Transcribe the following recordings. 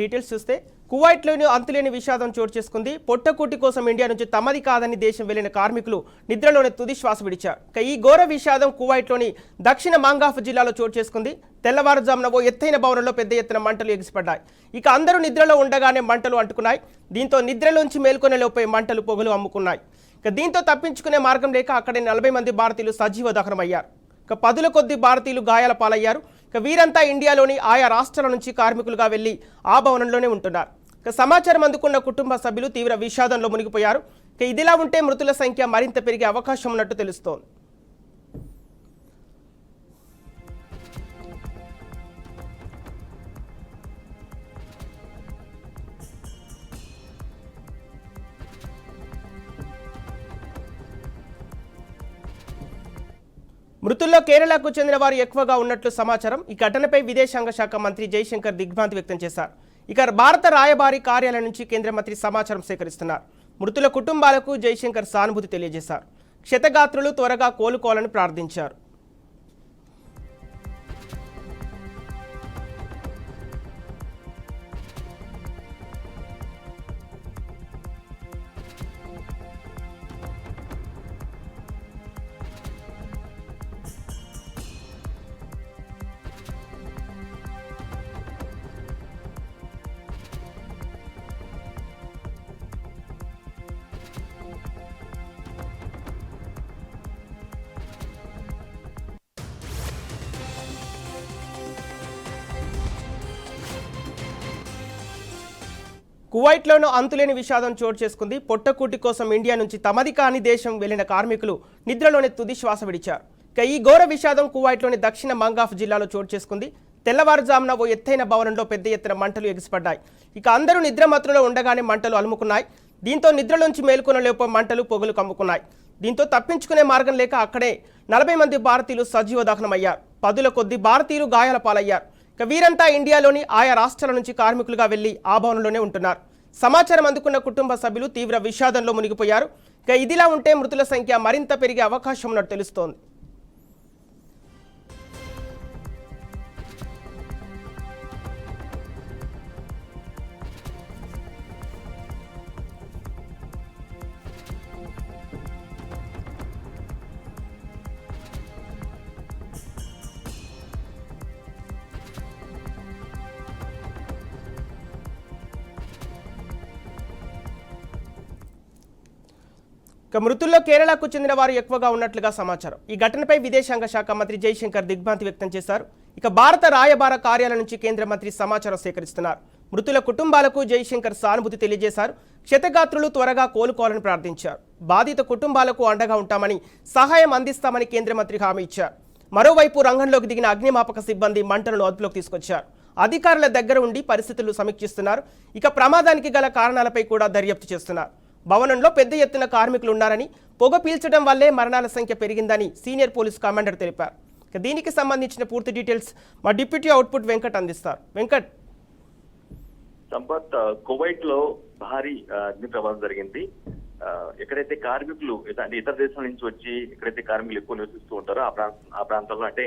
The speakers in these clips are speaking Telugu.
డీటెయిల్స్ చూస్తే కువైట్లోని అంతులేని విషాదం చోటు చేసుకుంది. పొట్టకూటి కోసం ఇండియా నుంచి తమది కాదని దేశం వెళ్లిన కార్మికులు నిద్రలోనే తుది శ్వాస విడిచారు. ఈ ఘోర విషాదం కువైట్లోని దక్షిణ మాంగాఫ్ జిల్లాలో చోటు చేసుకుంది. తెల్లవారుజామున ఓ ఎత్తైన భవనంలో పెద్ద ఎత్తున మంటలు ఎగిసిపడ్డాయి. అందరూ నిద్రలో ఉండగానే మంటలు అంటుకున్నాయి. దీంతో నిద్రలోంచి మేల్కొనే లోపే మంటలు పొగలు అమ్ముకున్నాయి. దీంతో తప్పించుకునే మార్గం లేక అక్కడే 40 మంది భారతీయులు సజీవ దహనమయ్యారు. పదుల కొద్ది భారతీయులు గాయాల పాలయ్యారు. వీరంతా ఇండియాలోని ఆయా రాష్ట్రాల నుంచి కార్మికులుగా వెళ్లి ఆ భవనంలోనే ఉంటున్నారు. సమాచారం అందుకున్న కుటుంబ సభ్యులు తీవ్ర విషాదంలో మునిగిపోయారు. ఇదిలా ఉంటే మృతుల సంఖ్య మరింత పెరిగే అవకాశం ఉన్నట్టు తెలుస్తోంది. మృతుల్లో కేరళకు చెందిన వారు ఎక్కువగా ఉన్నట్లు సమాచారం. ఈ ఘటనపై విదేశాంగ శాఖ మంత్రి జైశంకర్ దిగ్భ్రాంతి వ్యక్తం చేశారు. భారత రాయబారి కార్యాలయం నుంచి కేంద్ర మంత్రి సమాచారం సేకరిస్తున్నారు. మృతుల కుటుంబాలకు జైశంకర్ సానుభూతి తెలియజేశారు. క్షతగాత్రులు త్వరగా కోలుకోవాలని ప్రార్థించారు. కువైట్లోనూ అంతులేని విషాదం చోటు చేసుకుంది. పొట్టకూటి కోసం ఇండియా నుంచి తమది కాని దేశం వెళ్లిన కార్మికులు నిద్రలోనే తుది శ్వాస విడిచారు. ఈ ఘోర విషాదం కువైట్లోని దక్షిణ మంగాఫ్ జిల్లాలో చోటు చేసుకుంది. తెల్లవారుజామున ఓ ఎత్తైన భవనంలో పెద్ద ఎత్తున మంటలు ఎగిసిపడ్డాయి. అందరూ నిద్రమత్తులో ఉండగానే మంటలు అలుముకున్నాయి. దీంతో నిద్రలోంచి మేల్కొన లేపో మంటలు పొగలు కమ్ముకున్నాయి. దీంతో తప్పించుకునే మార్గం లేక అక్కడే 40 మంది భారతీయులు సజీవ దహనమయ్యారు. పదుల కొద్ది భారతీయులు గాయాల పాలయ్యారు. వీరంతా ఇండియాలోని ఆయా రాష్ట్రాల నుంచి కార్మికులుగా వెళ్లి ఆ భవనంలోనే ఉంటున్నారు. సమాచారం అందుకున్న కుటుంబ సభ్యులు తీవ్ర విషాదంలో మునిగిపోయారు. ఇదిలా ఉంటే మృతుల సంఖ్య మరింత పెరిగే అవకాశం ఉన్నట్టు తెలుస్తోంది. మృతుల్లో కేరళకు చెందిన వారు ఎక్కువగా ఉన్నట్లుగా సమాచారం. ఈ ఘటనపై విదేశాంగ శాఖ మంత్రి జైశంకర్ దిగ్భ్రాంతి వ్యక్తం చేశారు. భారత రాయబార కార్యాలయం నుంచి కేంద్ర మంత్రి సమాచారం సేకరిస్తున్నారు. మృతుల కుటుంబాలకు జైశంకర్ సానుభూతి తెలియజేశారు. క్షతగాత్రులు త్వరగా కోలుకోవాలని ప్రార్థించారు. బాధిత కుటుంబాలకు అండగా ఉంటామని, సహాయం అందిస్తామని కేంద్ర మంత్రి హామీ ఇచ్చారు. మరోవైపు రంగంలోకి దిగిన అగ్నిమాపక సిబ్బంది మంటలను అదుపులోకి తీసుకొచ్చారు. అధికారుల దగ్గర ఉండి పరిస్థితులు సమీక్షిస్తున్నారు. ప్రమాదానికి గల కారణాలపై కూడా దర్యాప్తు చేస్తున్నారు. భవనంలో పెద్ద ఎత్తున కార్మికులు ఉన్నారని, పొగ పీల్చడం వల్లే మరణాల సంఖ్య పెరిగిందని సీనియర్ పోలీస్ కమాండర్ తెలిపారు. దీనికి సంబంధించిన పూర్తి డీటెయిల్స్ మా డిప్యూటీ అవుట్పుట్ వెంకట్ అందిస్తారు. వెంకట్. సంపత్, కువైట్ లో భారీ అగ్ని ప్రమాదం జరిగింది. ఎక్కడైతే కార్మికులు ఇతర దేశాల నుంచి వచ్చి ఎక్కడైతే కార్మికులు ఎక్కువ నివసిస్తూ ఉంటారో ఆ ప్రాంతంలో, అంటే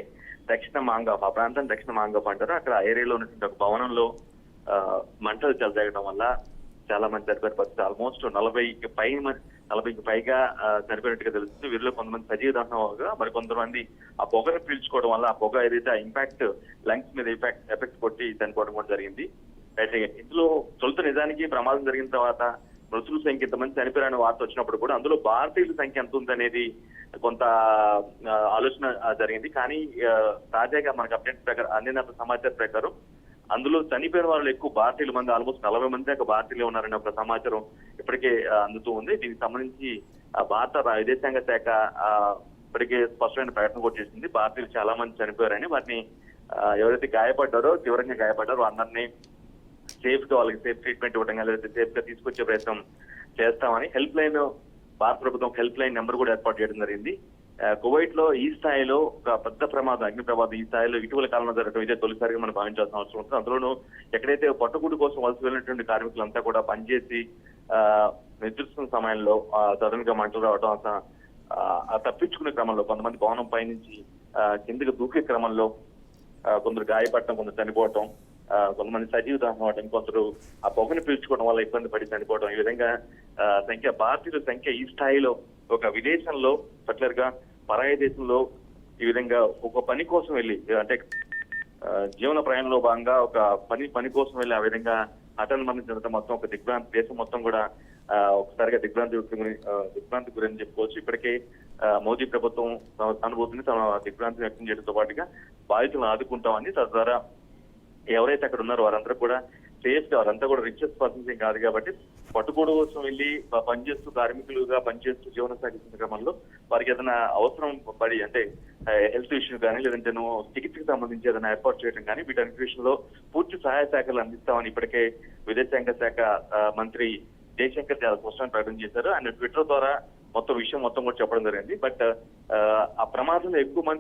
దక్షిణ మాంగాఫ్, ఆ ప్రాంతం దక్షిణ మాంగాఫ్ అంటారు. అక్కడ ఆ ఏరియాలో ఉన్నటువంటి ఒక భవనంలో మంటలు చెలరేగడం వల్ల చాలా మంది చనిపోయిన పరిస్థితి. ఆల్మోస్ట్ 40కి పైగా చనిపోయినట్టుగా తెలుస్తుంది. వీరిలో కొంతమంది సజీవ దహనం అవగా, మరి కొంతమంది ఆ పొగను పీల్చుకోవడం వల్ల ఆ పొగ ఏదైతే ఇంపాక్ట్ లంగ్స్ మీద ఎఫెక్ట్ కొట్టి చనిపోవడం కూడా జరిగింది. అయితే ఇందులో తొలుత నిజానికి ప్రమాదం జరిగిన తర్వాత మృతుల సంఖ్య ఇంతమంది చనిపోయారని వార్త వచ్చినప్పుడు కూడా అందులో భారతీయుల సంఖ్య ఎంత ఉందనేది కొంత ఆలోచన జరిగింది. కానీ తాజాగా మనకు అప్డేట్ ప్రకారం అందిన సమాచారం ప్రకారం అందులో చనిపోయిన వాళ్ళు ఎక్కువ భారతీయుల మంది, ఆల్మోస్ట్ 40 మంది దాకా భారతీయులు ఉన్నారని ఒక సమాచారం ఇప్పటికే అందుతూ ఉంది. దీనికి సంబంధించి భారత విదేశాంగ శాఖ ఇప్పటికే స్పష్టమైన ప్రకటన కూడా చేసింది. భారతీయులు చాలా మంది చనిపోయారని, వాటిని ఎవరైతే గాయపడ్డారో, తీవ్రంగా గాయపడ్డారో అందరినీ సేఫ్ గా వాళ్ళకి సేఫ్ ట్రీట్మెంట్ ఇవ్వడం, లేకపోతే సేఫ్ గా తీసుకొచ్చే ప్రయత్నం చేస్తామని భారత ప్రభుత్వం హెల్ప్ లైన్ నెంబర్ కూడా ఏర్పాటు చేయడం జరిగింది. కువైట్ లో ఈ స్థాయిలో ఒక పెద్ద ప్రమాదం, అగ్ని ప్రమాదం ఈ స్థాయిలో ఇటీవల కాలంలో జరగడం ఇదే తొలిసారిగా మనం భావించాల్సిన అవసరం ఉంటుంది. అందులోనూ ఎక్కడైతే పట్టుకూడు కోసం వలస వెళ్ళినటువంటి కార్మికులంతా కూడా పనిచేసి నిద్రిస్తున్న సమయంలో సడన్ గా మంటలు రావడం, తప్పించుకునే క్రమంలో కొంతమంది భవనం పైనుంచి కిందకి దూకే క్రమంలో కొందరు గాయపడటం, కొందరు చనిపోవటం, కొంతమంది సజీవ దహనం అవడం, కొందరు ఆ పొగను పీల్చుకోవడం వల్ల ఇబ్బంది పడి చనిపోవడం, ఈ విధంగా భారతీయుల సంఖ్య ఈ స్థాయిలో ఒక విదేశంలో పర్టికులర్ గా పరాయి దేశంలో ఈ విధంగా ఒక పని కోసం వెళ్ళి, అంటే జీవన ప్రయాణంలో భాగంగా ఒక పని కోసం వెళ్ళి ఆ విధంగా హఠాన్ మరణించడం మొత్తం ఒక దిగ్భ్రాంతి, దేశం మొత్తం కూడా ఒకసారిగా దిగ్భ్రాంతి గురించి చెప్పుకోవచ్చు. ఇప్పటికే మోదీ ప్రభుత్వం అనుభూతిని తమ దిగ్భ్రాంతిని వ్యక్తం చేయడంతో పాటుగా బాధితులను ఆదుకుంటామని, తద్వారా ఎవరైతే అక్కడ ఉన్నారో వారందరూ కూడా సేఫ్ గా, వారంతా కూడా రిచెస్ట్ పర్సన్స్ ఏం కాదు కాబట్టి పట్టుకోడు కోసం వెళ్ళి పనిచేస్తూ కార్మికులుగా పనిచేస్తూ జీవనం సాగిస్తున్న క్రమంలో వారికి ఏదైనా అవసరం పడి, అంటే హెల్త్ ఇష్యూ కానీ లేదంటే చికిత్సకు సంబంధించి ఏదైనా ఏర్పాటు చేయడం కానీ వీటన్నిటి విషయంలో పూర్తి సహాయ శాఖలు అందిస్తామని ఇప్పటికే విదేశాంగ శాఖ మంత్రి జయశంకర్ చాలా స్పష్టంగా ప్రకటన చేశారు. ఆయన ట్విట్టర్ ద్వారా విషయం మొత్తం కూడా చెప్పడం జరిగింది. బట్ ఆ ప్రమాదంలో ఎక్కువ మంది